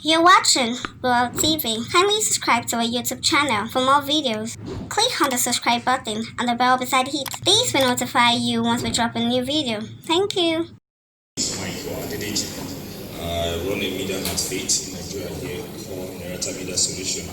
You're watching World TV. Kindly subscribe to our YouTube channel for more videos. Click on the subscribe button and the bell beside it. These will notify you once we drop a new video. Thank you. I run a media outfit in Nigeria here called Narrative Media Solution.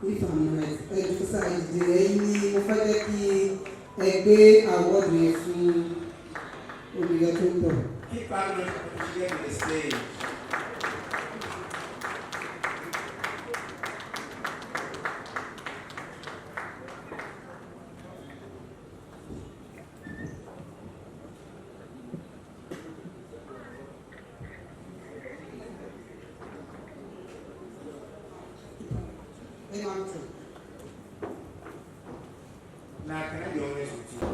If I'm right, exercise Dele mo fẹ́ kí ẹgbẹ́ award yẹn fún olùyẹ tó ń bọ̀. Keep on the stage. Now, can I be honest with you?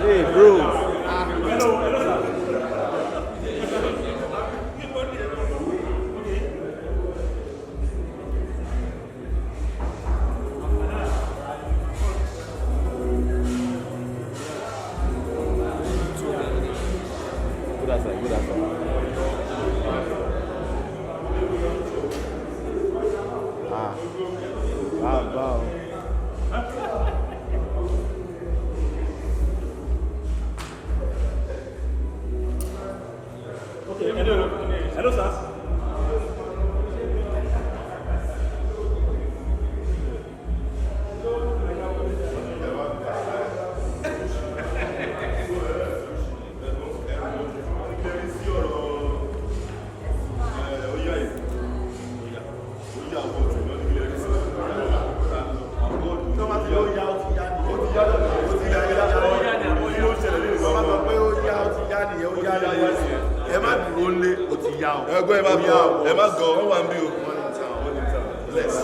Hey, bro. Good answer. Wow. Okay, hello, sir. Ẹ má dúró lé o ti yá o. Ẹgbẹ́ ẹ má gọ ọ wà ń bí o. Bless.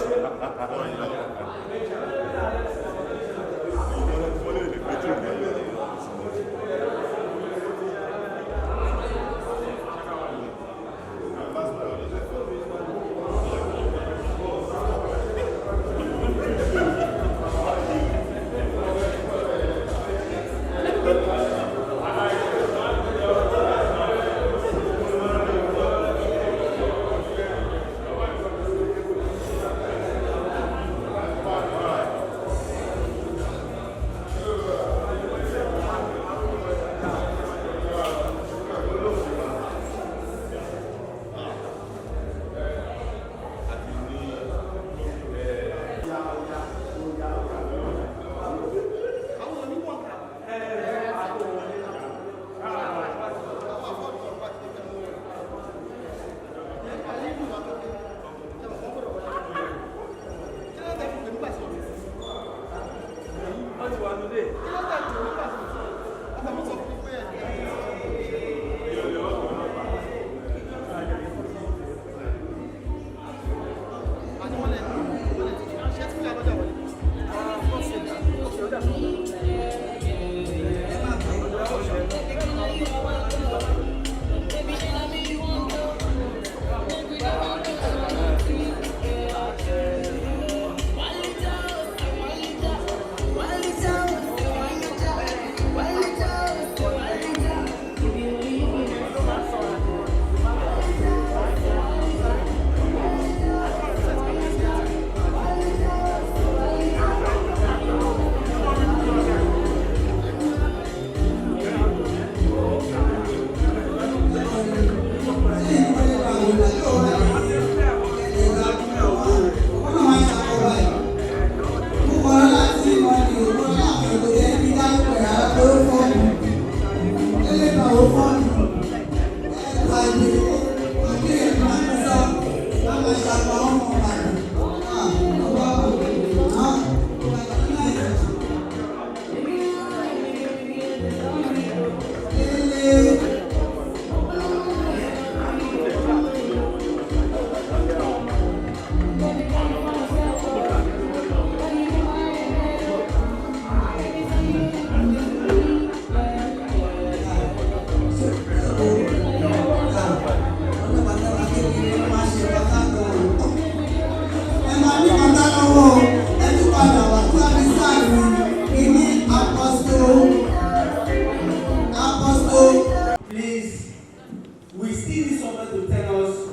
Please, we still need someone to tell us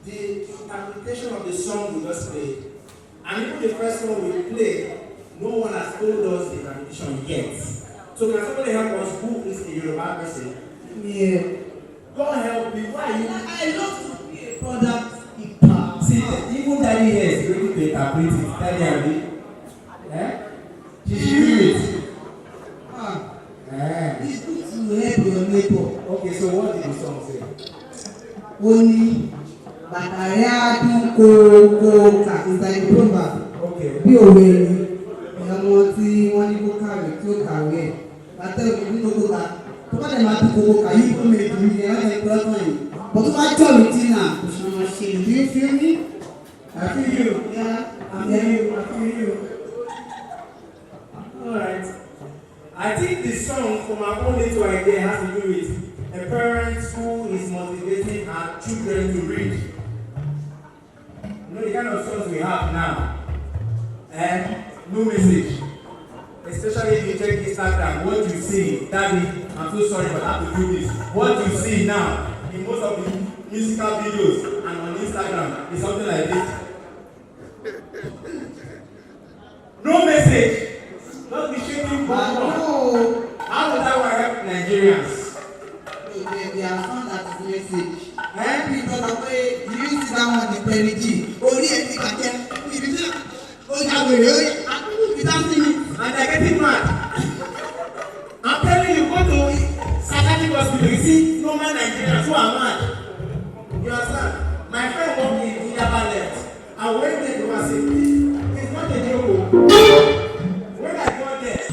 the interpretation of the song we just played. And even the first one we played, no one has told us the interpretation yet. So can somebody help us? Who is the Yoruba person? Yeah. God help me. Why you? I love to be a product hip hop. See, even Daddy here is ready to interpret it. Daddy Abi. Eh? She's doing it. It's good to help your neighbor. Okay, so what did the song say? Only Bàtàrí àdún kò is like a proverb. Okay. Bí òwe ni ọmọ tí wọ́n ní kó kàwé tí ó kàwé ẹ̀. Bàtàrí òkè ní kókó ká. Tó bá dẹ̀ máa bí kókó ká yìí kó méjì ní ẹ̀ wọ́n ti gbọ́ tán yìí. But tó bá jọ̀ mí tí náà kò ṣe máa ṣe. Do you feel me? I feel you. Yeah, I'm hearing you. I feel you. Alright. I think the song from our own little idea has to do with a parent who is motivating her children to read. You know the kind of songs we have now. And no message. Especially if you check Instagram, what you see, Daddy, I'm so sorry but I have to do this. What you see now in most of the musical videos and on Instagram is something like this. No message. Don't be shaking back. No. How would that help Nigerians? They are found that message. When people talk about you sit down on the perigi, only a thing I can. Oh, yeah, without singing. And they're getting mad. I'm telling you, go to psychiatric hospital, you see normal Nigerians who are mad. You understand? My friend walked in Yoruba left. And when they go and say, it's not a joke. When I got there,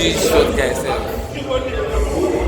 This short guy, sir.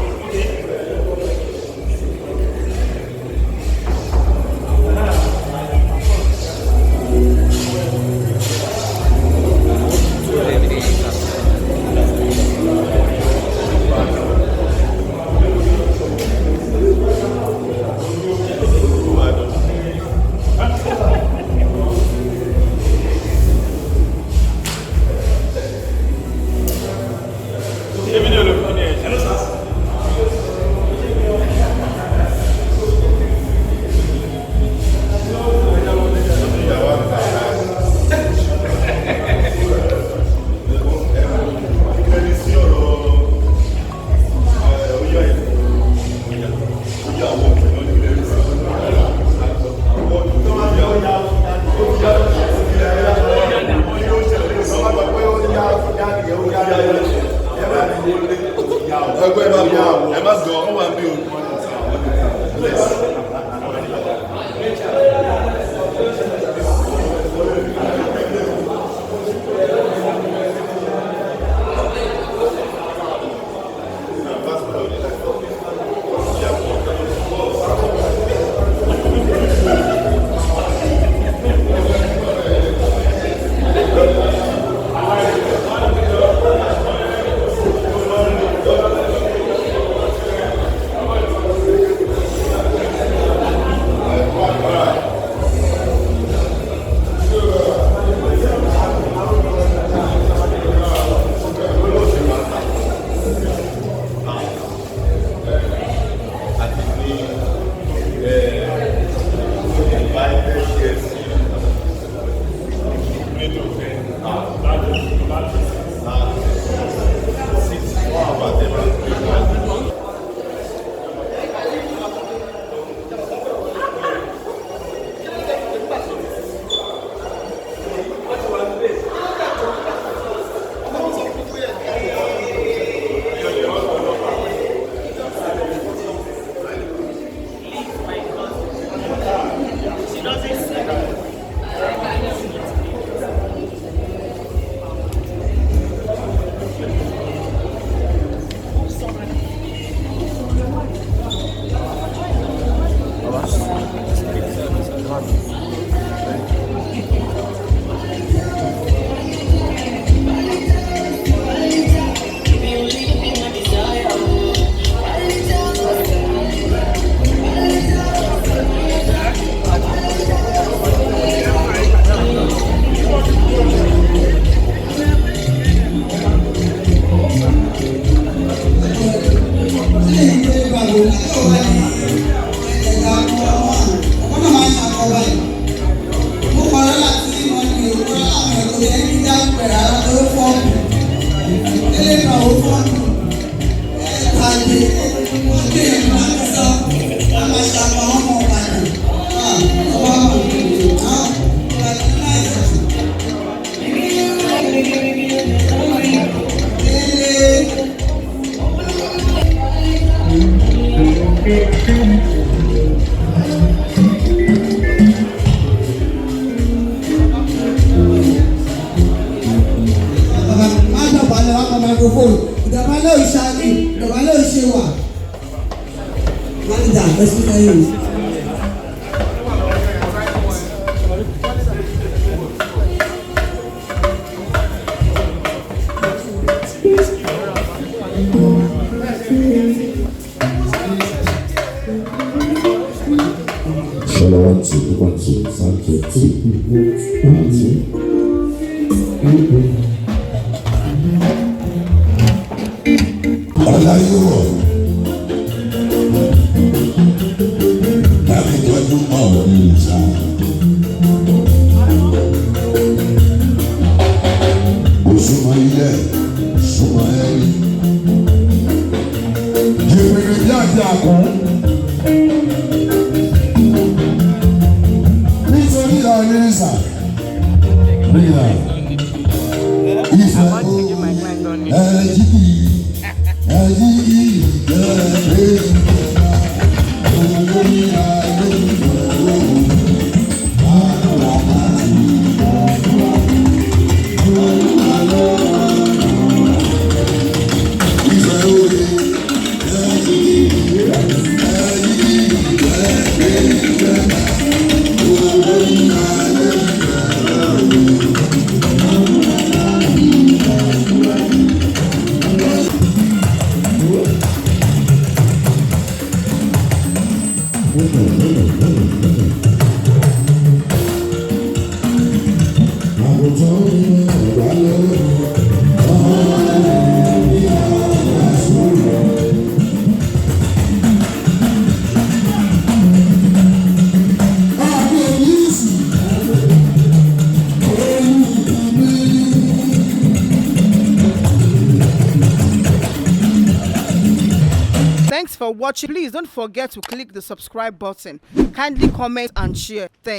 Thanks for watching. Please don't forget to click the subscribe button. Kindly comment and share. Thanks.